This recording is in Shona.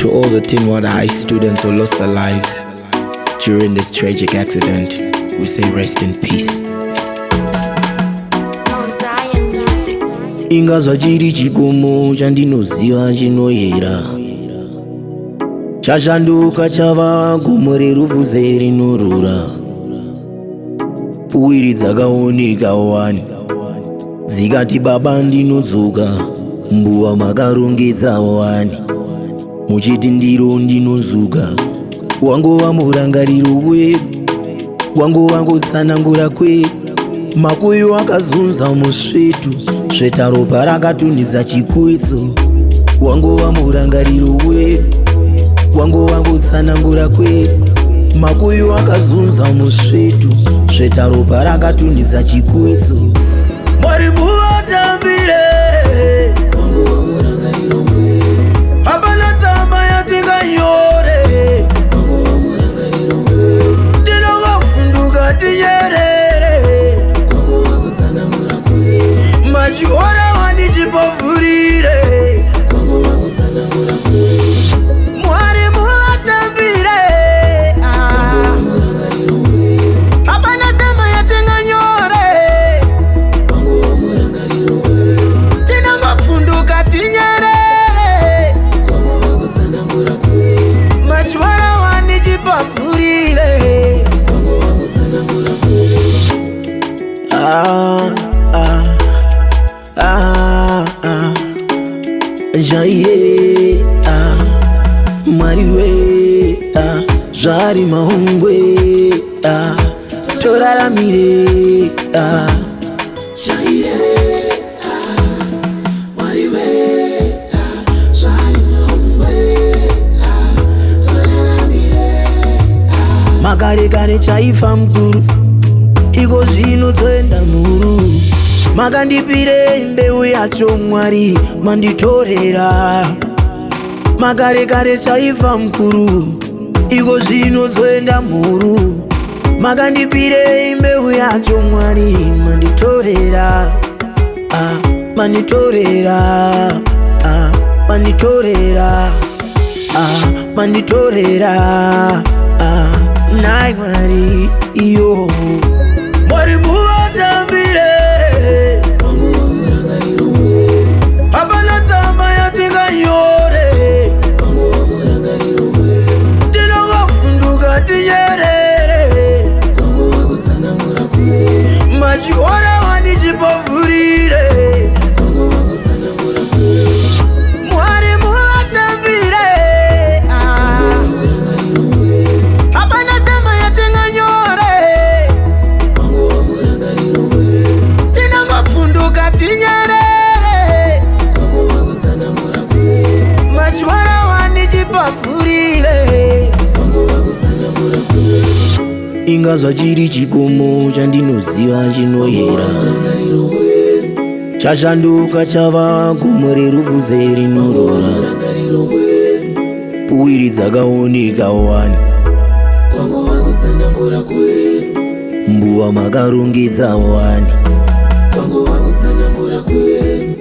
To all the Tinwada High students who lost their lives during this tragic accident, we say rest in peace. Ingazwa chiri chikomo chandinoziva chinoyera, chashanduka chava gomo reruvuze rinorura. Pfuwiri dzakaoneka wani dzikati baba ndinodzoka, mbuva makarongedza wani muchiti ndiro ndinozuka. Wangova murangariro wedu, wangova ngotsanangura kwedu, makuyu akazunza musvetu, sveta ropa rakatunhidza chikwetso. Wangova murangariro wedu, wangova ngotsanangura kwedu, makuyu akazunza musvetu, sveta ropa rakatunhidza chikwetso. Mwari muvatambire, wangova murangariro wedu, hapana tsamba yatinganyore, wangova murangariro wedu, tinongavhunduka tinyerere, wangova kutsanangura kwedu, machiora wanichipavhurire, wangova kutsanangura kwedu. Mwari muvatambire, wangova murangariro wedu, hapana tsamba yatinganyore, wangova murangariro wedu, tinongavhunduka tinyerere, wangova kutsanangura kwedu, machiora wanichipavhurire, wangova kutsanangura kwedu. Jaye Mariwe Jari Mahungwe Toraramire Jaye Mariwe Jari Mahungwe Toraramire Makare kare chaifa mkuru iko zvino toenda muru. Makandipire mbeu yacho Mwari manditorera. Makare kare chaifa mkuru iko zvino toenda muru. Makandipire mbeu yacho Mwari manditorera. Manditorera, manditorera, manditorera. Nai Mwari iyo Mwari muvatambire, wangova murangariro wedu, hapana tsamba yatinganyore, wangova murangariro wedu, tinongavhunduka tinyerere, wangova kutsanangura kwedu, machiora wanichipavhurire, wangova kutsanangura kwedu. Mwari muvatambire, wangova murangariro wedu, hapana tsamba yatinganyore, wangova murangariro wedu, tinongavhunduka tinyerere, wangova kutsanangura kwedu, machiora wanichipavhurire, wangova kutsanangura kwedu. Ingazwa chiri chikomo chandinoziva chinoyera, murangariro wedu, chashanduka chava gomo reruvuze rinorura. Murangariro wedu, pfuwiri dzakaoneka wani, wangova kutsanangura kwedu, mbuva makarongedza wani, wangova kutsanangura kwedu.